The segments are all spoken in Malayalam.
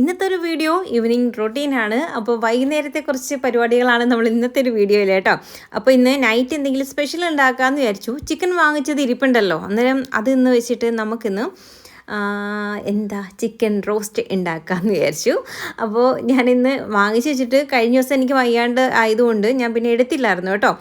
ഇന്നത്തെ ഒരു വീഡിയോ ഈവനിങ് റൊട്ടീനാണ്. അപ്പോൾ വൈകുന്നേരത്തെ കുറച്ച് പരിപാടികളാണ് നമ്മൾ ഇന്നത്തെ ഒരു വീഡിയോയിൽ കേട്ടോ. അപ്പോൾ ഇന്ന് നൈറ്റ് എന്തെങ്കിലും സ്പെഷ്യൽ ഉണ്ടാക്കാമെന്ന് വിചാരിച്ചു. ചിക്കൻ വാങ്ങിച്ചത് ഇരിപ്പുണ്ടല്ലോ, അന്നേരം അത് ഇന്ന് വെച്ചിട്ട് നമുക്കിന്ന് ചിക്കൻ റോസ്റ്റ് ഉണ്ടാക്കാമെന്ന് വിചാരിച്ചു. അപ്പോൾ ഞാനിന്ന് വാങ്ങിച്ച് വെച്ചിട്ട് കഴിഞ്ഞ ദിവസം എനിക്ക് വയ്യാണ്ട് ആയതുകൊണ്ട് ഞാൻ പിന്നെ എടുത്തില്ലായിരുന്നു കേട്ടോ.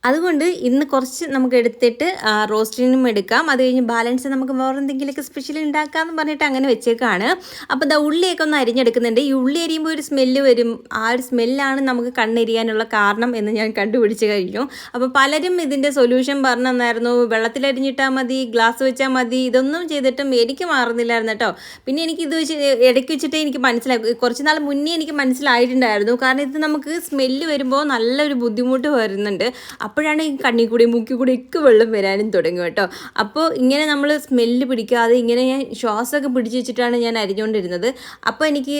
അതുകൊണ്ട് ഇന്ന് കുറച്ച് നമുക്ക് എടുത്തിട്ട് റോസ്റ്റിനും എടുക്കാം. അത് കഴിഞ്ഞ് ബാലൻസ് നമുക്ക് വേറെ എന്തെങ്കിലുമൊക്കെ സ്പെഷ്യൽ ഉണ്ടാക്കാമെന്ന് പറഞ്ഞിട്ട് അങ്ങനെ വെച്ചേക്കാണ്. അപ്പോൾ ഉള്ളിയൊക്കെ ഒന്ന് അരിഞ്ഞെടുക്കുന്നുണ്ട്. ഈ ഉള്ളി അരിയുമ്പോൾ ഒരു സ്മെല്ല് വരും. ആ ഒരു സ്മെല്ലാണ് നമുക്ക് കണ്ണെരിയാനുള്ള കാരണം എന്ന് ഞാൻ കണ്ടുപിടിച്ച് കഴിഞ്ഞു. അപ്പോൾ പലരും ഇതിൻ്റെ സൊല്യൂഷൻ പറഞ്ഞു തന്നായിരുന്നു. വെള്ളത്തിലരിഞ്ഞിട്ടാൽ മതി, ഗ്ലാസ് വെച്ചാൽ മതി. ഇതൊന്നും ചെയ്തിട്ടും എനിക്ക് മാറുന്നില്ലായിരുന്നു കേട്ടോ. പിന്നെ എനിക്കിത് വെച്ച് ഇടയ്ക്ക് വെച്ചിട്ട് എനിക്ക് മനസ്സിലായി, കുറച്ച് നാൾ മുന്നേ എനിക്ക് മനസ്സിലായിട്ടുണ്ടായിരുന്നു. കാരണം ഇത് നമുക്ക് സ്മെല്ല് വരുമ്പോൾ നല്ലൊരു ബുദ്ധിമുട്ട് വരുന്നുണ്ട്. അപ്പോഴാണ് ഈ കണ്ണിൽ കൂടി മൂക്കിൽ കൂടി ഒക്കെ വെള്ളം വരാനും തുടങ്ങും കേട്ടോ. അപ്പോൾ ഇങ്ങനെ നമ്മൾ സ്മെല്ല് പിടിക്കാതെ ഇങ്ങനെ ഞാൻ ശ്വാസമൊക്കെ പിടിച്ച് വെച്ചിട്ടാണ് ഞാൻ അരിഞ്ഞുകൊണ്ടിരുന്നത്. അപ്പോൾ എനിക്ക്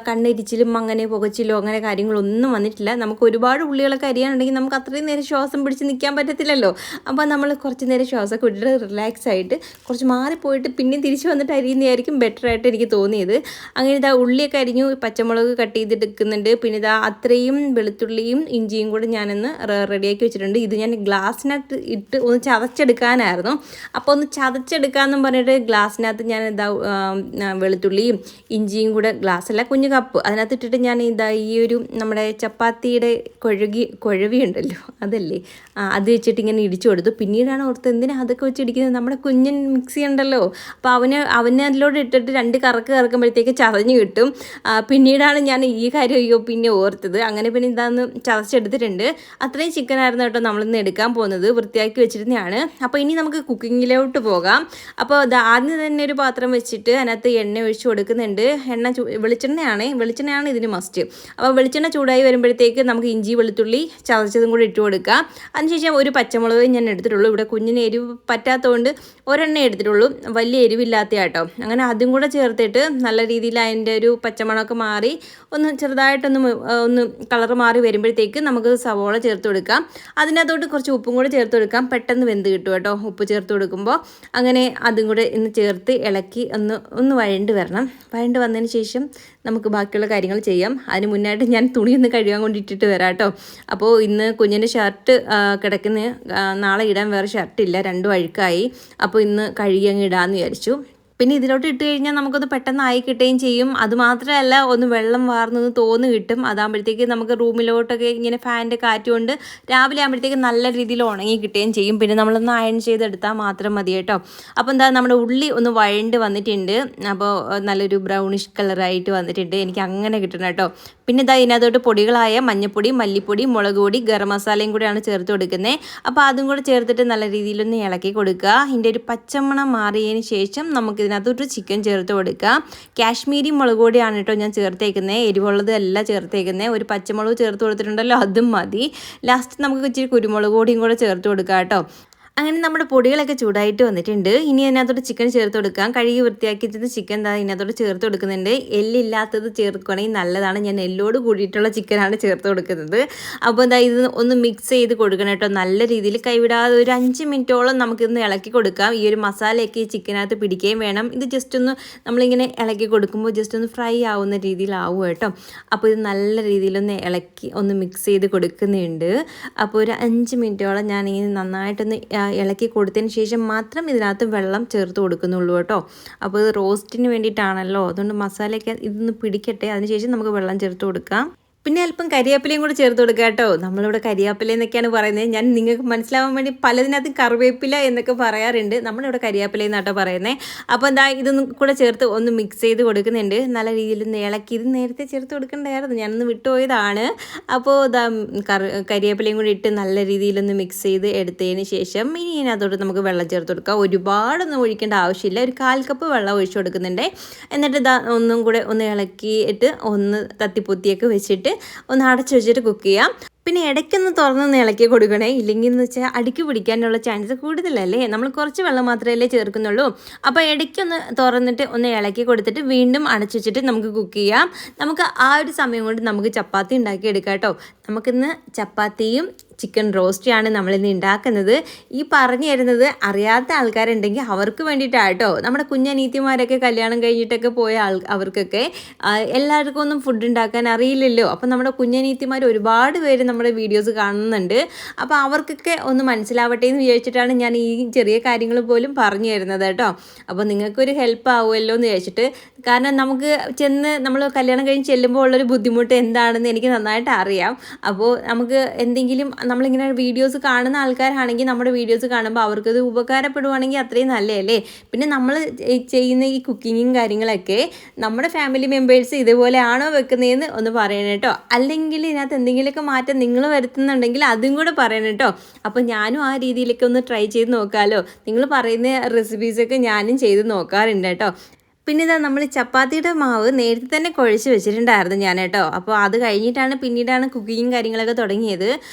കണ്ണെരിച്ചിലും അങ്ങനെ പുകച്ചിലോ അങ്ങനെ കാര്യങ്ങളൊന്നും വന്നിട്ടില്ല. നമുക്ക് ഒരുപാട് ഉള്ളികളൊക്കെ അരിയാനുണ്ടെങ്കിൽ നമുക്ക് അത്രയും നേരം ശ്വാസം പിടിച്ച് നിൽക്കാൻ പറ്റത്തില്ലല്ലോ. അപ്പോൾ നമ്മൾ കുറച്ച് നേരം ശ്വാസമൊക്കെ വിട്ടിട്ട് റിലാക്സ് ആയിട്ട് കുറച്ച് മാറിപ്പോയിട്ട് പിന്നെയും തിരിച്ച് വന്നിട്ട് അരിയുന്നതായിരിക്കും ബെറ്റർ ആയിട്ട് എനിക്ക് തോന്നിയത്. അങ്ങനെ ഉള്ളിയൊക്കെ അരിഞ്ഞു, പച്ചമുളക് കട്ട് ചെയ്തെടുക്കുന്നുണ്ട്. പിന്നെ അത്രയും വെളുത്തുള്ളിയും ഇഞ്ചിയും കൂടെ ഞാനൊന്ന് റെഡിയാക്കി വെച്ചിട്ടുണ്ട്. ഇത് ഞാൻ ഗ്ലാസ്സിനകത്ത് ഇട്ട് ഒന്ന് ചതച്ചെടുക്കാനായിരുന്നു. അപ്പോൾ ഒന്ന് ചതച്ചെടുക്കാമെന്നും പറഞ്ഞിട്ട് ഗ്ലാസ്സിനകത്ത് ഞാൻ വെളുത്തുള്ളിയും ഇഞ്ചിയും കൂടെ, ഗ്ലാസ്സല്ല കുഞ്ഞു കപ്പ്, അതിനകത്ത് ഇട്ടിട്ട് ഞാൻ ഈ ഒരു നമ്മുടെ ചപ്പാത്തിയുടെ കുഴവി ഉണ്ടല്ലോ, അതല്ലേ, അത് വെച്ചിട്ട് ഇങ്ങനെ ഇടിച്ചു കൊടുത്തു. പിന്നീടാണ് ഓർത്ത് എന്തിനാ അതൊക്കെ വെച്ച് ഇടിക്കുന്നത്, നമ്മുടെ കുഞ്ഞൻ മിക്സി ഉണ്ടല്ലോ, അപ്പോൾ അവനെ അതിലോട്ട് ഇട്ടിട്ട് രണ്ട് കറക്കുമ്പോഴത്തേക്ക് ചതഞ്ഞ് കിട്ടും. പിന്നീടാണ് ഞാൻ ഈ കാര്യം പിന്നെ ഓർത്തത്. അങ്ങനെ പിന്നെ ഇതാന്ന് ചതച്ചെടുത്തിട്ടുണ്ട്. അത്രയും ചിക്കനായിരുന്നു കേട്ടോ നമ്മളിന്ന് എടുക്കാൻ പോകുന്നത്. വൃത്തിയാക്കി വെച്ചിരുന്നതാണ്. അപ്പോൾ ഇനി നമുക്ക് കുക്കിങ്ങിലോട്ട് പോകാം. അപ്പോൾ ആദ്യം തന്നെ ഒരു പാത്രം വെച്ചിട്ട് അതിനകത്ത് എണ്ണ ഒഴിച്ച് കൊടുക്കുന്നുണ്ട്. വെളിച്ചെണ്ണയാണ് ഇതിന് മസ്റ്റ്. അപ്പോൾ വെളിച്ചെണ്ണ ചൂടായി വരുമ്പോഴത്തേക്ക് നമുക്ക് ഇഞ്ചി വെളുത്തുള്ളി ചതച്ചതും കൂടി ഇട്ട് കൊടുക്കാം. അതിനുശേഷം ഒരു പച്ചമുളക് ഞാൻ എടുത്തിട്ടുള്ളൂ. ഇവിടെ കുഞ്ഞിന് എരിവ് പറ്റാത്തതുകൊണ്ട് ഒരെണ്ണ എടുത്തിട്ടുള്ളൂ, വലിയ എരിവില്ലാത്ത കേട്ടോ. അങ്ങനെ അതും കൂടെ ചേർത്തിട്ട് നല്ല രീതിയിൽ അതിൻ്റെ ഒരു പച്ചമണമൊക്കെ മാറി ഒന്ന് ചെറുതായിട്ടൊന്ന് കളർ മാറി വരുമ്പോഴത്തേക്ക് നമുക്ക് സവോള ചേർത്ത് കൊടുക്കാം. അതിനകത്തോട്ട് കുറച്ച് ഉപ്പും കൂടെ ചേർത്ത് കൊടുക്കാം. പെട്ടെന്ന് വെന്ത് കിട്ടും കേട്ടോ ഉപ്പ് ചേർത്ത് കൊടുക്കുമ്പോൾ. അങ്ങനെ അതും കൂടെ ഇന്ന് ചേർത്ത് ഇളക്കി ഒന്ന് വഴണ്ട് വരണം. വഴണ്ട് വന്നതിന് ശേഷം നമുക്ക് ബാക്കിയുള്ള കാര്യങ്ങൾ ചെയ്യാം. അതിന് മുന്നായിട്ട് ഞാൻ തുണി ഒന്ന് കഴുകാൻ കൊണ്ടിട്ടിട്ട് വരാം കേട്ടോ. അപ്പോൾ ഇന്ന് കുഞ്ഞിൻ്റെ ഷർട്ട് കിടക്കുന്ന, നാളെ ഇടാൻ വേറെ ഷർട്ടില്ല, രണ്ടും അഴുക്കായി. അപ്പോൾ ഇന്ന് കഴുകി അങ്ങ് ഇടാമെന്ന് വിചാരിച്ചു. പിന്നെ ഇതിലോട്ട് ഇട്ട് കഴിഞ്ഞാൽ നമുക്കൊന്ന് പെട്ടെന്ന് ആയി കിട്ടുകയും ചെയ്യും. അതുമാത്രമല്ല ഒന്ന് വെള്ളം വാർന്നൊന്ന് തോന്ന് കിട്ടും. അതാകുമ്പോഴത്തേക്ക് നമുക്ക് റൂമിലോട്ടൊക്കെ ഇങ്ങനെ ഫാനിൻ്റെ കാറ്റ് കൊണ്ട് രാവിലെ ആകുമ്പോഴത്തേക്ക് നല്ല രീതിയിൽ ഉണങ്ങി കിട്ടുകയും ചെയ്യും. പിന്നെ നമ്മളൊന്ന് അയൺ ചെയ്തെടുത്താൽ മാത്രം മതി കേട്ടോ. അപ്പോൾ നമ്മുടെ ഉള്ളി ഒന്ന് വഴണ്ട് വന്നിട്ടുണ്ട്. അപ്പോൾ നല്ലൊരു ബ്രൗണിഷ് കളറായിട്ട് വന്നിട്ടുണ്ട്. എനിക്ക് അങ്ങനെ കിട്ടണം കേട്ടോ. പിന്നെ ഇതിനകത്തോട്ട് പൊടികളായ മഞ്ഞൾപ്പൊടി, മല്ലിപ്പൊടി, മുളക് പൊടി, ഗരം മസാലയും കൂടെയാണ് ചേർത്ത് കൊടുക്കുന്നത്. അപ്പോൾ അതും കൂടെ ചേർത്തിട്ട് നല്ല രീതിയിലൊന്ന് ഇളക്കി കൊടുക്കുക. ഇതിൻ്റെ ഒരു പച്ചമണം മാറിയതിന് ശേഷം നമുക്ക് ഇതിനകത്തോട്ട് ചിക്കൻ ചേർത്ത് കൊടുക്കുക. കാശ്മീരി മുളക് പൊടിയാണ് കേട്ടോ ഞാൻ ചേർത്തേക്കുന്നത്. എരിവുള്ളത് അല്ല ചേർത്തേക്കുന്നത്. ഒരു പച്ചമുളക് ചേർത്ത് കൊടുത്തിട്ടുണ്ടല്ലോ, അതും മതി. ലാസ്റ്റ് നമുക്ക് ഇച്ചിരി കുരുമുളക് പൊടിയും കൂടെ ചേർത്ത് കൊടുക്കുക കേട്ടോ. അങ്ങനെ നമ്മുടെ പൊടികളൊക്കെ ചൂടായിട്ട് വന്നിട്ടുണ്ട്. ഇനി അതിനകത്തോട്ട് ചിക്കൻ ചേർത്ത് കൊടുക്കാം. കഴുകി വൃത്തിയാക്കിയിട്ട് ചിക്കൻ ഇതിനകത്തോട്ട് ചേർത്ത് കൊടുക്കുന്നുണ്ട്. എല്ലില്ലാത്തത് ചേർക്കുകയാണെങ്കിൽ നല്ലതാണ്. ഞാൻ എല്ലോട് കൂടിയിട്ടുള്ള ചിക്കനാണ് ചേർത്ത് കൊടുക്കുന്നത്. അപ്പോൾ ഇത് ഒന്ന് മിക്സ് ചെയ്ത് കൊടുക്കണം കേട്ടോ. നല്ല രീതിയിൽ കൈവിടാതെ ഒരു 5 മിനിറ്റോളം നമുക്കിന്ന് ഇളക്കി കൊടുക്കാം. ഈ ഒരു മസാലയൊക്കെ ഈ ചിക്കനകത്ത് പിടിക്കുകയും വേണം. ഇത് ജസ്റ്റ് ഒന്ന് നമ്മളിങ്ങനെ ഇളക്കി കൊടുക്കുമ്പോൾ ജസ്റ്റ് ഒന്ന് ഫ്രൈ ആവുന്ന രീതിയിലാവും കേട്ടോ. അപ്പോൾ ഇത് നല്ല രീതിയിലൊന്ന് ഇളക്കി ഒന്ന് മിക്സ് ചെയ്ത് കൊടുക്കുന്നുണ്ട്. അപ്പോൾ ഒരു 5 മിനിറ്റോളം ഞാനിങ്ങനെ നന്നായിട്ടൊന്ന് ഇളക്കി കൊടുത്തതിന് ശേഷം മാത്രം ഇതിനകത്ത് വെള്ളം ചേർത്ത് കൊടുക്കുന്നുള്ളൂ കേട്ടോ. അപ്പോൾ ഇത് റോസ്റ്റിന് വേണ്ടിയിട്ടാണല്ലോ, അതുകൊണ്ട് മസാലയൊക്കെ ഇതൊന്ന് പിടിക്കട്ടെ. അതിനുശേഷം നമുക്ക് വെള്ളം ചേർത്ത് കൊടുക്കാം. പിന്നെ അല്പം കരിവേപ്പിലയും കൂടെ ചേർത്ത് കൊടുക്കുക കേട്ടോ. നമ്മളിവിടെ കരിവേപ്പില എന്നൊക്കെയാണ് പറയുന്നത്. ഞാൻ നിങ്ങൾക്ക് മനസ്സിലാവാൻ വേണ്ടി പലതിനകത്തും കറിവേപ്പില എന്നൊക്കെ പറയാറുണ്ട്. നമ്മളിവിടെ കരിവേപ്പില എന്നാട്ടോ പറയുന്നത്. അപ്പോൾ ഇതൊന്നും കൂടെ ചേർത്ത് ഒന്ന് മിക്സ് ചെയ്ത് കൊടുക്കുന്നുണ്ട്. നല്ല രീതിയിൽ ഇളക്കി. ഇത് നേരത്തെ ചേർത്ത് കൊടുക്കേണ്ടായിരുന്നു, ഞാനൊന്ന് വിട്ടുപോയതാണ്. അപ്പോൾ കരിവേപ്പിലയും കൂടി ഇട്ട് നല്ല രീതിയിലൊന്ന് മിക്സ് ചെയ്ത് എടുത്തതിന് ശേഷം ഇനി ഇതിനകത്തോട്ട് നമുക്ക് വെള്ളം ചേർത്ത് കൊടുക്കാം. ഒരുപാടൊന്നും ഒഴിക്കേണ്ട ആവശ്യമില്ല. ഒരു 1/4 കപ്പ് വെള്ളം ഒഴിച്ചു കൊടുക്കുന്നുണ്ട്. എന്നിട്ട് ഒന്നും കൂടെ ഒന്ന് ഇളക്കിയിട്ട് ഒന്ന് തത്തിപ്പൊത്തിയൊക്കെ വെച്ചിട്ട് ഒന്ന് അടച്ചു വെച്ചിട്ട് കുക്ക് ചെയ്യാം. പിന്നെ ഇടയ്ക്കൊന്ന് തുറന്നൊന്ന് ഇളക്കി കൊടുക്കണേ. ഇല്ലെങ്കിൽ എന്ന് വെച്ചാൽ അടിക്ക് പിടിക്കാനുള്ള ചാൻസ് കൂടുതലല്ലേ. നമ്മൾ കുറച്ച് വെള്ളം മാത്രമല്ലേ ചേർക്കുന്നുള്ളൂ. അപ്പോൾ ഇടയ്ക്കൊന്ന് തുറന്നിട്ട് ഒന്ന് ഇളക്കി കൊടുത്തിട്ട് വീണ്ടും അടച്ചു വെച്ചിട്ട് നമുക്ക് കുക്ക് ചെയ്യാം. നമുക്ക് ആ ഒരു സമയം കൊണ്ട് നമുക്ക് ചപ്പാത്തി ഉണ്ടാക്കി എടുക്കാം കേട്ടോ. നമുക്കിന്ന് ചപ്പാത്തിയും ചിക്കൻ റോസ്റ്റാണ് നമ്മളിന്ന് ഉണ്ടാക്കുന്നത്. ഈ പറഞ്ഞു തരുന്നത് അറിയാത്ത ആൾക്കാരുണ്ടെങ്കിൽ അവർക്ക് വേണ്ടിയിട്ടാണ് കേട്ടോ. നമ്മുടെ കുഞ്ഞനീത്തിമാരൊക്കെ കല്യാണം കഴിഞ്ഞിട്ടൊക്കെ പോയ അവർക്കൊക്കെ എല്ലാവർക്കും ഒന്നും ഫുഡ് ഉണ്ടാക്കാൻ അറിയില്ലല്ലോ. അപ്പം നമ്മുടെ കുഞ്ഞനീത്തിമാർ ഒരുപാട് പേര് നമ്മുടെ വീഡിയോസ് കാണുന്നുണ്ട്. അപ്പോൾ അവർക്കൊക്കെ ഒന്ന് മനസ്സിലാവട്ടെ എന്ന് വിചാരിച്ചിട്ടാണ് ഞാൻ ഈ ചെറിയ കാര്യങ്ങൾ പോലും പറഞ്ഞു തരുന്നത് കേട്ടോ. അപ്പോൾ നിങ്ങൾക്കൊരു ഹെൽപ്പ് ആവുമല്ലോ എന്ന് വിചാരിച്ചിട്ട്. കാരണം നമുക്ക് നമ്മൾ കല്യാണം കഴിഞ്ഞ് ചെല്ലുമ്പോൾ ഉള്ളൊരു ബുദ്ധിമുട്ട് എന്താണെന്ന് എനിക്ക് നന്നായിട്ട് അറിയാം. അപ്പോൾ നമുക്ക് എന്തെങ്കിലും നമ്മളിങ്ങനെ വീഡിയോസ് കാണുന്ന ആൾക്കാരാണെങ്കിൽ നമ്മുടെ വീഡിയോസ് കാണുമ്പോൾ അവർക്കത് ഉപകാരപ്പെടുവാണെങ്കിൽ അത്രയും നല്ലതല്ലേ. പിന്നെ നമ്മൾ ചെയ്യുന്ന ഈ കുക്കിങ്ങും കാര്യങ്ങളൊക്കെ നമ്മുടെ ഫാമിലി മെമ്പേഴ്സ് ഇതുപോലെ ആണോ വെക്കുന്നതെന്ന് ഒന്ന് പറയണം കേട്ടോ. അല്ലെങ്കിൽ ഇതിനകത്ത് എന്തെങ്കിലുമൊക്കെ മാറ്റം നിങ്ങൾ വരുത്തുന്നുണ്ടെങ്കിൽ അതും കൂടെ പറയണം കേട്ടോ. അപ്പോൾ ഞാനും ആ രീതിയിലൊക്കെ ഒന്ന് ട്രൈ ചെയ്ത് നോക്കാമല്ലോ. നിങ്ങൾ പറയുന്ന റെസിപ്പീസൊക്കെ ഞാനും ചെയ്ത് നോക്കാറുണ്ട് കേട്ടോ. പിന്നെ ഇതാ നമ്മൾ ചപ്പാത്തിയുടെ മാവ് നേരത്തെ തന്നെ കുഴച്ച് വെച്ചിട്ടുണ്ടായിരുന്നു ഞാൻ കേട്ടോ. അപ്പോൾ അത് കഴിഞ്ഞിട്ടാണ് പിന്നീടാണ് കുക്കിങ്ങും കാര്യങ്ങളൊക്കെ തുടങ്ങിയത്.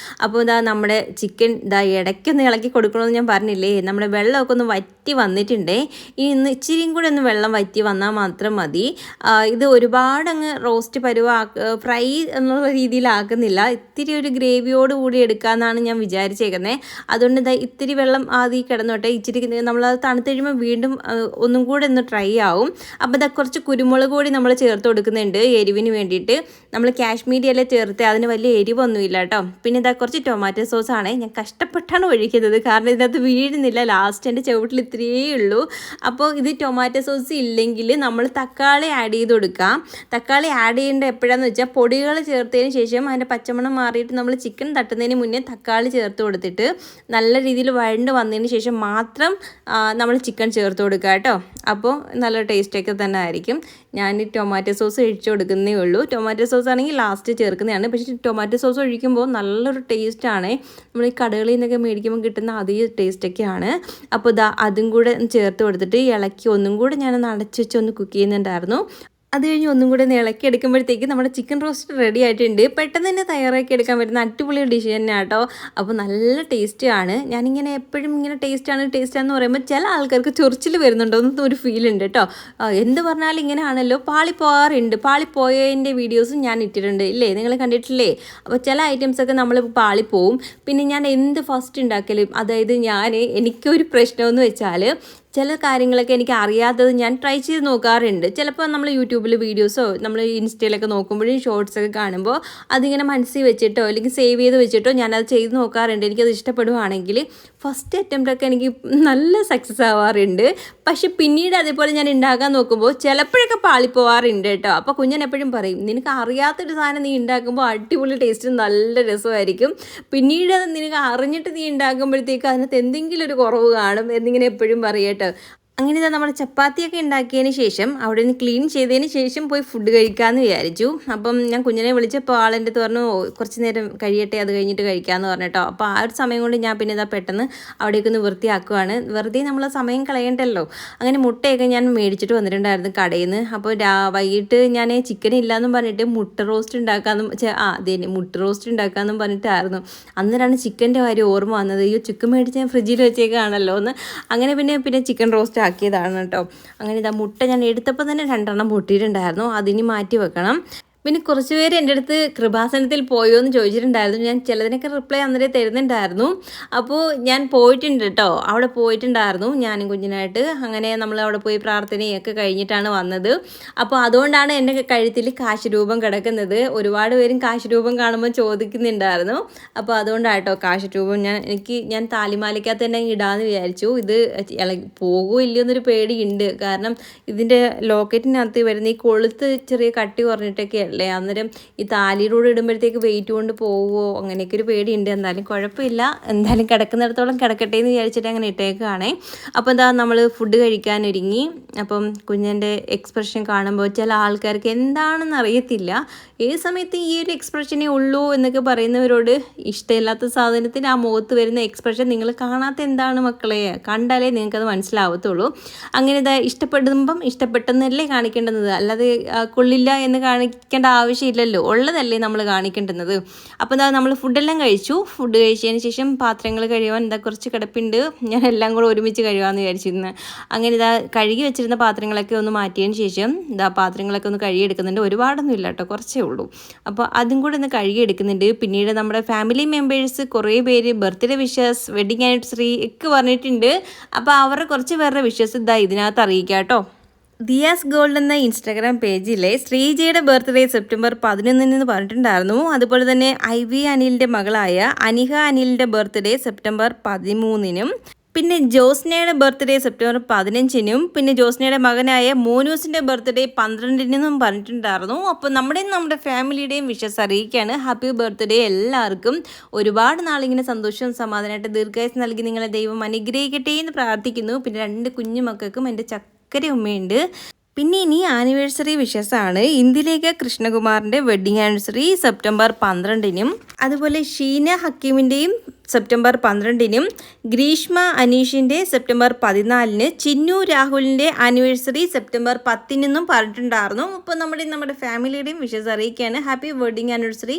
അപ്പോൾ ഇതാ നമ്മുടെ ചിക്കൻ ഇടയ്ക്കൊന്ന് ഇളക്കി കൊടുക്കണമെന്ന് ഞാൻ പറഞ്ഞില്ലേ. നമ്മുടെ വെള്ളമൊക്കെ ഒന്ന് വറ്റി വന്നിട്ടുണ്ടേ. ഇനി ഇച്ചിരിയും കൂടെ ഒന്ന് വെള്ളം വറ്റി വന്നാൽ മാത്രം മതി. ഇത് ഒരുപാട് അങ്ങ് റോസ്റ്റ് ഫ്രൈ എന്നുള്ള രീതിയിലാക്കുന്നില്ല. ഇത്തിരി ഒരു ഗ്രേവിയോട് കൂടി എടുക്കാമെന്നാണ് ഞാൻ വിചാരിച്ചേക്കുന്നത്. അതുകൊണ്ട് ഇതാ ഇത്തിരി വെള്ളം ആദ്യം കിടന്നോട്ടെ. ഇച്ചിരി നമ്മളത് തണുത്ത് കഴിയുമ്പോൾ വീണ്ടും ഒന്നും കൂടെ ഒന്ന് ട്രൈ ആവും. അപ്പോൾ ഇതാ കുറച്ച് കുരുമുളക് പൊടി നമ്മൾ ചേർത്ത് കൊടുക്കുന്നുണ്ട് എരിവിന് വേണ്ടിയിട്ട്. നമ്മൾ കാശ്മീരി എല്ലാം ചേർത്ത് അതിന് വലിയ എരിവൊന്നുമില്ല കേട്ടോ. പിന്നെ ഇതാ കുറച്ച് ടൊമാറ്റോ സോസാണ് ഞാൻ കഷ്ടപ്പെട്ടാണ് ഒഴിക്കുന്നത്. കാരണം ഇതിനകത്ത് വീഴുന്നില്ല. ലാസ്റ്റ് എൻ്റെ ചുവട്ടിൽ ഇത്രയേ ഉള്ളൂ. അപ്പോൾ ഇത് ടൊമാറ്റോ സോസ് ഇല്ലെങ്കിൽ നമ്മൾ തക്കാളി ആഡ് ചെയ്ത് കൊടുക്കാം. തക്കാളി ആഡ് ചെയ്യേണ്ട എപ്പോഴാന്ന് വെച്ചാൽ പൊടികൾ ചേർത്തതിന് ശേഷം അതിൻ്റെ പച്ചമണം മാറിയിട്ട് നമ്മൾ ചിക്കൻ തട്ടുന്നതിന് മുന്നേ തക്കാളി ചേർത്ത് കൊടുത്തിട്ട് നല്ല രീതിയിൽ വഴണ്ട് വന്നതിന് ശേഷം മാത്രം നമ്മൾ ചിക്കൻ ചേർത്ത് കൊടുക്കുക കേട്ടോ. അപ്പോൾ നല്ല ടേസ്റ്റൊക്കെ തന്നെ ആയിരിക്കും. ഞാൻ ടൊമാറ്റോ സോസ് ഒഴിച്ച് കൊടുക്കുന്നേ ഉള്ളൂ. ടൊമാറ്റോ സോസ് ആണെങ്കിൽ ലാസ്റ്റ് ചേർക്കുന്നതാണ്. പക്ഷേ ടൊമാറ്റോ സോസ് ഒഴിക്കുമ്പോൾ നല്ലൊരു ടേസ്റ്റാണ്. നമ്മൾ ഈ കടകളിൽ നിന്നൊക്കെ മേടിക്കുമ്പോൾ കിട്ടുന്ന അതേ ടേസ്റ്റൊക്കെയാണ്. അപ്പോൾ അതും കൂടെ ചേർത്ത് കൊടുത്തിട്ട് ഇളക്കി ഒന്നും കൂടെ ഞാനൊന്ന് അടച്ച് വെച്ച് ഒന്ന് കുക്ക് ചെയ്യുന്നുണ്ടായിരുന്നു. അത് കഴിഞ്ഞ് ഒന്നും കൂടെ ഇളക്കി എടുക്കുമ്പോഴത്തേക്ക് നമ്മുടെ ചിക്കൻ റോസ്റ്റ് റെഡി ആയിട്ടുണ്ട്. പെട്ടെന്ന് തന്നെ തയ്യാറാക്കി എടുക്കാൻ പറ്റുന്ന അടിപൊളി ഡിഷ് തന്നെ കേട്ടോ. അപ്പോൾ നല്ല ടേസ്റ്റാണ്. ഞാനിങ്ങനെ എപ്പോഴും ഇങ്ങനെ ടേസ്റ്റാന്ന് പറയുമ്പോൾ ചില ആൾക്കാർക്ക് ചൊറിച്ചിൽ വരുന്നുണ്ടോ എന്നൊന്നും ഒരു ഫീൽ ഉണ്ട് കേട്ടോ. എന്ത് പറഞ്ഞാലും ഇങ്ങനെ ആണല്ലോ, പാളിപ്പോകാറുണ്ട്. പാളിപ്പോയതിൻ്റെ വീഡിയോസും ഞാൻ ഇട്ടിട്ടുണ്ട് ഇല്ലേ, നിങ്ങൾ കണ്ടിട്ടില്ലേ. അപ്പോൾ ചില ഐറ്റംസൊക്കെ നമ്മൾ പാളിപ്പോവും. പിന്നെ ഞാൻ എന്ത് ഫസ്റ്റ് ഉണ്ടാക്കലും, അതായത് എനിക്കൊരു പ്രശ്നമെന്ന് വെച്ചാൽ ചില കാര്യങ്ങളൊക്കെ എനിക്ക് അറിയാത്തത് ഞാൻ ട്രൈ ചെയ്ത് നോക്കാറുണ്ട്. ചിലപ്പോൾ നമ്മൾ യൂട്യൂബിൽ വീഡിയോസോ നമ്മൾ ഇൻസ്റ്റയിലൊക്കെ നോക്കുമ്പോഴും ഷോർട്സൊക്കെ കാണുമ്പോൾ അതിങ്ങനെ മനസ്സിൽ വെച്ചിട്ടോ അല്ലെങ്കിൽ സേവ് ചെയ്ത് വെച്ചിട്ടോ ഞാനത് ചെയ്ത് നോക്കാറുണ്ട്. എനിക്കത് ഇഷ്ടപ്പെടുവാണെങ്കിൽ ഫസ്റ്റ് അറ്റംപ്റ്റൊക്കെ എനിക്ക് നല്ല സക്സസ് ആവാറുണ്ട്. പക്ഷെ പിന്നീട് അതേപോലെ ഞാൻ ഉണ്ടാക്കാൻ നോക്കുമ്പോൾ ചിലപ്പോഴൊക്കെ പാളിപ്പോവാറുണ്ട് കേട്ടോ. അപ്പോൾ കുഞ്ഞൻ എപ്പോഴും പറയും, നിനക്ക് അറിയാത്തൊരു സാധനം നീ ഉണ്ടാക്കുമ്പോൾ അടിപൊളി ടേസ്റ്റ് നല്ല രസമായിരിക്കും. പിന്നീട് അത് നിനക്ക് അറിഞ്ഞിട്ട് നീ ഉണ്ടാക്കുമ്പോഴത്തേക്ക് അതിനകത്ത് എന്തെങ്കിലും ഒരു കുറവ് കാണും എന്നിങ്ങനെ എപ്പോഴും പറയട്ടോ. അങ്ങനെ നമ്മൾ ചപ്പാത്തിയൊക്കെ ഉണ്ടാക്കിയതിന് ശേഷം അവിടെ നിന്ന് ക്ലീൻ ചെയ്തതിന് ശേഷം പോയി ഫുഡ് കഴിക്കാമെന്ന് വിചാരിച്ചു. അപ്പം ഞാൻ കുഞ്ഞിനെ വിളിച്ചപ്പോൾ ആളെൻ്റെ അടുത്ത് പറഞ്ഞു കുറച്ച് നേരം കഴിയട്ടെ, അത് കഴിഞ്ഞിട്ട് കഴിക്കാമെന്ന് പറഞ്ഞിട്ടോ. അപ്പോൾ ആ ഒരു സമയം കൊണ്ട് ഞാൻ പിന്നെ പെട്ടെന്ന് അവിടേക്കൊന്ന് വൃത്തിയാക്കുവാണ്. വെറുതെ നമ്മൾ സമയം കളയണ്ടല്ലോ. അങ്ങനെ മുട്ടയൊക്കെ ഞാൻ മേടിച്ചിട്ട് വന്നിട്ടുണ്ടായിരുന്നു കടയിൽ നിന്ന്. അപ്പോൾ വൈകിട്ട് ഞാൻ ചിക്കൻ ഇല്ലയെന്നും പറഞ്ഞിട്ട് മുട്ട റോസ്റ്റ് ഉണ്ടാക്കാമെന്നും പറഞ്ഞിട്ടായിരുന്നു. അന്നേരമാണ് ചിക്കൻ്റെ കാര്യം ഓർമ്മ വന്നത്. ഈ ചിക്കൻ മേടിച്ച് ഞാൻ ഫ്രിഡ്ജിൽ വെച്ചേക്കാണല്ലോ എന്ന്. അങ്ങനെ പിന്നെ ചിക്കൻ റോസ്റ്റ് ആക്കിയതാണ് കേട്ടോ. അങ്ങനെ മുട്ട ഞാൻ എടുത്തപ്പോൾ തന്നെ 2 എണ്ണം പൊട്ടിയിട്ടുണ്ടായിരുന്നു. അതിനി മാറ്റി വെക്കണം. പിന്നെ കുറച്ച് പേര് എൻ്റെ അടുത്ത് കൃപാസനത്തിൽ പോയോ എന്ന് ചോദിച്ചിട്ടുണ്ടായിരുന്നു. ഞാൻ ചിലതിനൊക്കെ റിപ്ലൈ അന്നേരം തരുന്നുണ്ടായിരുന്നു. അപ്പോൾ ഞാൻ പോയിട്ടുണ്ട് കേട്ടോ. അവിടെ പോയിട്ടുണ്ടായിരുന്നു ഞാനും കുഞ്ഞിനായിട്ട്. അങ്ങനെ നമ്മൾ അവിടെ പോയി പ്രാർത്ഥനയൊക്കെ കഴിഞ്ഞിട്ടാണ് വന്നത്. അപ്പോൾ അതുകൊണ്ടാണ് എൻ്റെ കഴുത്തിൽ കാശ് രൂപം കിടക്കുന്നത്. ഒരുപാട് പേരും കാശ് രൂപം കാണുമ്പോൾ ചോദിക്കുന്നുണ്ടായിരുന്നു. അപ്പോൾ അതുകൊണ്ടാട്ടോ കാശ് രൂപം ഞാൻ താലിമാലയ്ക്കകത്ത് തന്നെ ഇടാമെന്ന് വിചാരിച്ചു. ഇത് പോകുമോ ഇല്ലയോ എന്നൊരു പേടിയുണ്ട്. കാരണം ഇതിൻ്റെ ലോക്കറ്റിനകത്ത് വരുന്ന ഈ കൊളുത്ത് ചെറിയ കട്ടി കുറഞ്ഞിട്ടൊക്കെ അന്നേരം ഈ താലിയിലൂടെ ഇടുമ്പോഴത്തേക്ക് വെയിറ്റ് കൊണ്ട് പോവുമോ അങ്ങനെയൊക്കെ ഒരു പേടിയുണ്ട്. എന്തായാലും കുഴപ്പമില്ല, എന്തായാലും കിടക്കുന്നിടത്തോളം കിടക്കട്ടെ എന്ന് വിചാരിച്ചിട്ട് അങ്ങനെ ഇട്ടേക്കാണേ. അപ്പോൾ നമ്മൾ ഫുഡ് കഴിക്കാനൊരുങ്ങി. അപ്പം കുഞ്ഞിൻ്റെ എക്സ്പ്രഷൻ കാണുമ്പോൾ ചില ആൾക്കാർക്ക് എന്താണെന്ന് അറിയത്തില്ല. ഏത് സമയത്ത് ഈ ഒരു എക്സ്പ്രഷനേ ഉള്ളൂ എന്നൊക്കെ പറയുന്നവരോട് ഇഷ്ടമില്ലാത്ത സാധനത്തിന് ആ മുഖത്ത് വരുന്ന എക്സ്പ്രഷൻ നിങ്ങൾ കാണാത്ത എന്താണ് മക്കളെ, കണ്ടാലേ നിങ്ങൾക്കത് മനസ്സിലാവത്തുള്ളൂ. അങ്ങനെ ഇഷ്ടപ്പെടുമ്പം ഇഷ്ടപ്പെട്ടെന്നല്ലേ കാണിക്കേണ്ടത്, അല്ലാതെ കൊള്ളില്ല എന്ന് കാണിക്കാൻ കാണിക്കേണ്ട ആവശ്യമില്ലല്ലോ, ഉള്ളതല്ലേ നമ്മൾ കാണിക്കേണ്ടുന്നത്. അപ്പോൾ എന്താ നമ്മൾ ഫുഡെല്ലാം കഴിച്ചു. ഫുഡ് കഴിച്ചതിന് ശേഷം പാത്രങ്ങൾ കഴിയുവാൻ എന്താ കുറച്ച് കിടപ്പുണ്ട്, ഞാൻ എല്ലാം കൂടെ ഒരുമിച്ച് കഴിയുവാമെന്ന് വിചാരിച്ചിരുന്നു. അങ്ങനെ ഇതാ കഴുകി വെച്ചിരുന്ന പാത്രങ്ങളൊക്കെ ഒന്ന് മാറ്റിയതിന് ശേഷം ഇതാ പാത്രങ്ങളൊക്കെ ഒന്ന് കഴുകിയെടുക്കുന്നുണ്ട്. ഒരുപാടൊന്നും ഇല്ല കേട്ടോ, കുറച്ചേ ഉള്ളൂ. അപ്പോൾ അതും കൂടെ ഒന്ന് കഴുകിയെടുക്കുന്നുണ്ട്. പിന്നീട് നമ്മുടെ ഫാമിലി മെമ്പേഴ്സ് കുറേ പേര് ബർത്ത്ഡേ വിഷസ്, വെഡിങ് ആനിവേഴ്സറി ഒക്കെ പറഞ്ഞിട്ടുണ്ട്. അപ്പോൾ അവരുടെ കുറച്ച് പേരുടെ വിഷസ് ഇതാ ഇതിനകത്ത് അറിയിക്കാം കേട്ടോ. ദിയാസ് ഗോൾഡ് എന്ന ഇൻസ്റ്റാഗ്രാം പേജിലെ ശ്രീജയുടെ ബർത്ത്ഡേ സെപ്റ്റംബർ 11 പറഞ്ഞിട്ടുണ്ടായിരുന്നു. അതുപോലെ തന്നെ IV അനിലിൻ്റെ മകളായ അനിഹ അനിലിൻ്റെ ബർത്ത്ഡേ സെപ്റ്റംബർ 13, പിന്നെ ജോസ്നയുടെ ബർത്ത്ഡേ സെപ്റ്റംബർ 15, പിന്നെ ജോസ്നയുടെ മകനായ മോനൂസിൻ്റെ ബർത്ത്ഡേ 12 പറഞ്ഞിട്ടുണ്ടായിരുന്നു. അപ്പോൾ നമ്മുടെ ഫാമിലിയുടെയും വിഷസ് അറിയിക്കുകയാണ്. ഹാപ്പി ബർത്ത്ഡേ എല്ലാവർക്കും. ഒരുപാട് നാളിങ്ങനെ സന്തോഷവും സമാധാനമായിട്ട് ദീർഘായുസ് നൽകി നിങ്ങളെ ദൈവം അനുഗ്രഹിക്കട്ടെ എന്ന് പ്രാർത്ഥിക്കുന്നു. പിന്നെ 2 കുഞ്ഞു മക്കൾക്കും എൻ്റെ ചക്കര ഉമ്മയുണ്ട്. പിന്നെ ഇനി ആനിവേഴ്സറി വിഷസാണ്. ഇന്ദിലേഖ കൃഷ്ണകുമാറിൻ്റെ വെഡ്ഡിങ് ആനിവേഴ്സറി സെപ്റ്റംബർ 12, അതുപോലെ ഷീന ഹക്കീമിൻ്റെയും സെപ്റ്റംബർ 12, ഗ്രീഷ്മ അനീഷിൻ്റെ സെപ്റ്റംബർ 14, ചിന്നു രാഹുലിൻ്റെ ആനിവേഴ്സറി സെപ്റ്റംബർ 10 പറഞ്ഞിട്ടുണ്ടായിരുന്നു. അപ്പോൾ നമ്മുടെ ഫാമിലിയുടെയും വിഷസ് അറിയിക്കുകയാണ്. Happy wedding anniversary.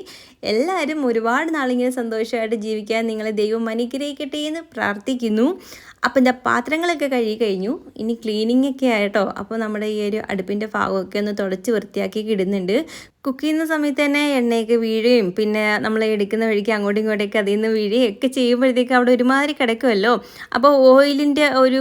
എല്ലാവരും ഒരുപാട് നാളിങ്ങനെ സന്തോഷമായിട്ട് ജീവിക്കാൻ നിങ്ങളെ ദൈവം അനുഗ്രഹിക്കട്ടെ എന്ന് പ്രാർത്ഥിക്കുന്നു. അപ്പം എന്താ പാത്രങ്ങളൊക്കെ കഴുകി കഴിഞ്ഞു, ഇനി ക്ലീനിങ് ഒക്കെ ആയിട്ടോ. അപ്പോൾ നമ്മുടെ ഈ ഒരു അടുപ്പിൻ്റെ ഭാഗമൊക്കെ ഒന്ന് തുടച്ച് വൃത്തിയാക്കി ഇടുന്നുണ്ട്. കുക്ക് ചെയ്യുന്ന സമയത്ത് തന്നെ എണ്ണയൊക്കെ വീഴുകയും പിന്നെ നമ്മൾ എടുക്കുന്ന വഴിക്ക് അങ്ങോട്ടും ഇങ്ങോട്ടേക്ക് അതിൽ നിന്ന് വീഴുകയൊക്കെ ചെയ്യുമ്പോഴത്തേക്ക് അവിടെ ഒരുമാതിരി കിടക്കുമല്ലോ. അപ്പോൾ ഓയിലിൻ്റെ ഒരു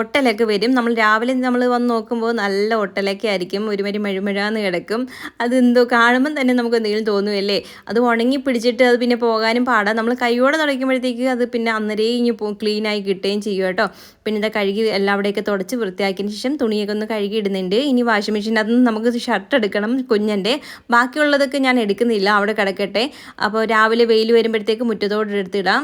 ഒട്ടലൊക്കെ വരും. രാവിലെ നമ്മൾ വന്ന് നോക്കുമ്പോൾ നല്ല ഒട്ടലൊക്കെ ആയിരിക്കും, ഒരുമാതിരി മഴുമഴാന്ന് കിടക്കും. അതെന്തോ കാണുമ്പം തന്നെ നമുക്ക് എന്തെങ്കിലും തോന്നുമല്ലേ. അത് ഉണങ്ങി പിടിച്ചിട്ട് അത് പിന്നെ പോകാനും പാടാം. നമ്മൾ കൈയോടെ തുടയ്ക്കുമ്പോഴത്തേക്ക് അത് പിന്നെ അന്നേരേ ഇനി ക്ലീനായി കിട്ടുകയും ചെയ്യും കേട്ടോ. പിന്നെ ഇതാ കഴുകി എല്ലാവിടെയൊക്കെ തുടച്ച് വൃത്തിയാക്കിയതിന് ശേഷം തുണിയൊക്കെ ഒന്ന് കഴുകി ഇടുന്നുണ്ട്. ഇനി വാഷിംഗ് മെഷീനകത്ത് നിന്ന് നമുക്ക് ഷർട്ട് എടുക്കണം കുഞ്ഞൻ്റെ. ബാക്കിയുള്ളതൊക്കെ ഞാൻ എടുക്കുന്നില്ല, അവിടെ കിടക്കട്ടെ. അപ്പോൾ രാവിലെ വെയിൽ വരുമ്പോഴത്തേക്ക് മുറ്റത്തോട് എടുത്തിടാം.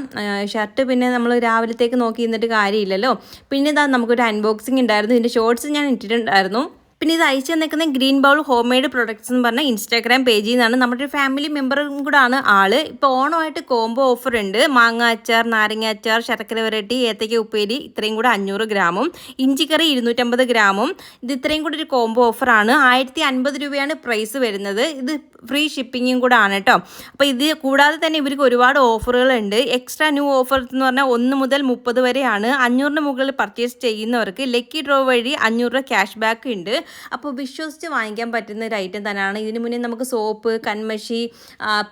ഷർട്ട് പിന്നെ നമ്മൾ രാവിലത്തേക്ക് നോക്കി നിന്നിട്ട് കാര്യമില്ലല്ലോ. പിന്നെ ഇതാ നമുക്കൊരു അൺബോക്സിങ് ഉണ്ടായിരുന്നു, ഇതിൻ്റെ ഷോർട്സ് ഞാൻ ഇട്ടിട്ടുണ്ടായിരുന്നു. പിന്നെ ഇത് അയച്ചു തന്നേക്കുന്ന green bowl homemade products എന്ന് പറഞ്ഞ ഇൻസ്റ്റാഗ്രാം പേജിൽ നിന്നാണ്. നമ്മുടെ ഫാമിലി മെമ്പറും കൂടെ ആണ് ആള്. ഇപ്പോൾ ഓണമായിട്ട് കോംബോ ഓഫർ ഉണ്ട്. മാങ്ങ അച്ചാർ, നാരങ്ങ അച്ചാർ, ശർക്കര വരട്ടി, ഏത്തയ്ക്ക ഉപ്പേരി ഇത്രയും കൂടെ 500 ഗ്രാമും, ഇഞ്ചിക്കറി 250 ഗ്രാമും. ഇത് ഇത്രയും കൂടെ ഒരു കോംബോ ഓഫറാണ്. 1050 രൂപയാണ് പ്രൈസ് വരുന്നത്. ഇത് ഫ്രീ ഷിപ്പിങ്ങും കൂടെ ആണ് കേട്ടോ. അപ്പോൾ ഇത് കൂടാതെ തന്നെ ഇവർക്ക് ഒരുപാട് ഓഫറുകളുണ്ട്. എക്സ്ട്രാ ന്യൂ ഓഫർ എന്ന് പറഞ്ഞാൽ 1 മുതൽ 30 വരെയാണ്. 500 മുകളിൽ പർച്ചേസ് ചെയ്യുന്നവർക്ക് ലക്കി ഡ്രോ വഴി 500 രൂപ ക്യാഷ് ബാക്ക് ഉണ്ട്. അപ്പോൾ വിശ്വസിച്ച് വാങ്ങിക്കാൻ പറ്റുന്ന ഒരു ഐറ്റം തന്നെയാണ്. ഇതിന് മുന്നേ നമുക്ക് സോപ്പ്, കൺമഷി,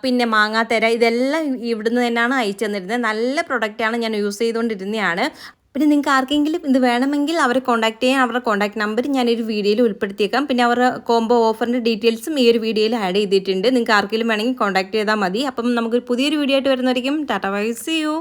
പിന്നെ മാങ്ങാത്തര ഇതെല്ലാം ഇവിടുന്ന് തന്നെയാണ് അയച്ചു തന്നിരുന്നത്. നല്ല പ്രൊഡക്റ്റാണ്, ഞാൻ യൂസ് ചെയ്തുകൊണ്ടിരുന്നതാണ്. പിന്നെ നിങ്ങൾക്ക് ആർക്കെങ്കിലും ഇത് വേണമെങ്കിൽ അവരെ കോൺടാക്ട് ചെയ്യാൻ അവരുടെ കോൺടാക്ട് നമ്പർ ഞാനൊരു വീഡിയോയിൽ ഉൾപ്പെടുത്തിയേക്കാം. പിന്നെ അവരുടെ കോംബോ ഓഫറിൻ്റെ ഡീറ്റെയിൽസും ഈ ഒരു വീഡിയോയിൽ ആഡ് ചെയ്തിട്ടുണ്ട്. നിങ്ങൾക്ക് ആർക്കെങ്കിലും വേണമെങ്കിൽ കോൺടാക്ട് ചെയ്താൽ മതി. അപ്പം നമുക്ക് പുതിയൊരു വീഡിയോ ആയിട്ട് വരുന്നതായിരിക്കും. Tata bye, see U.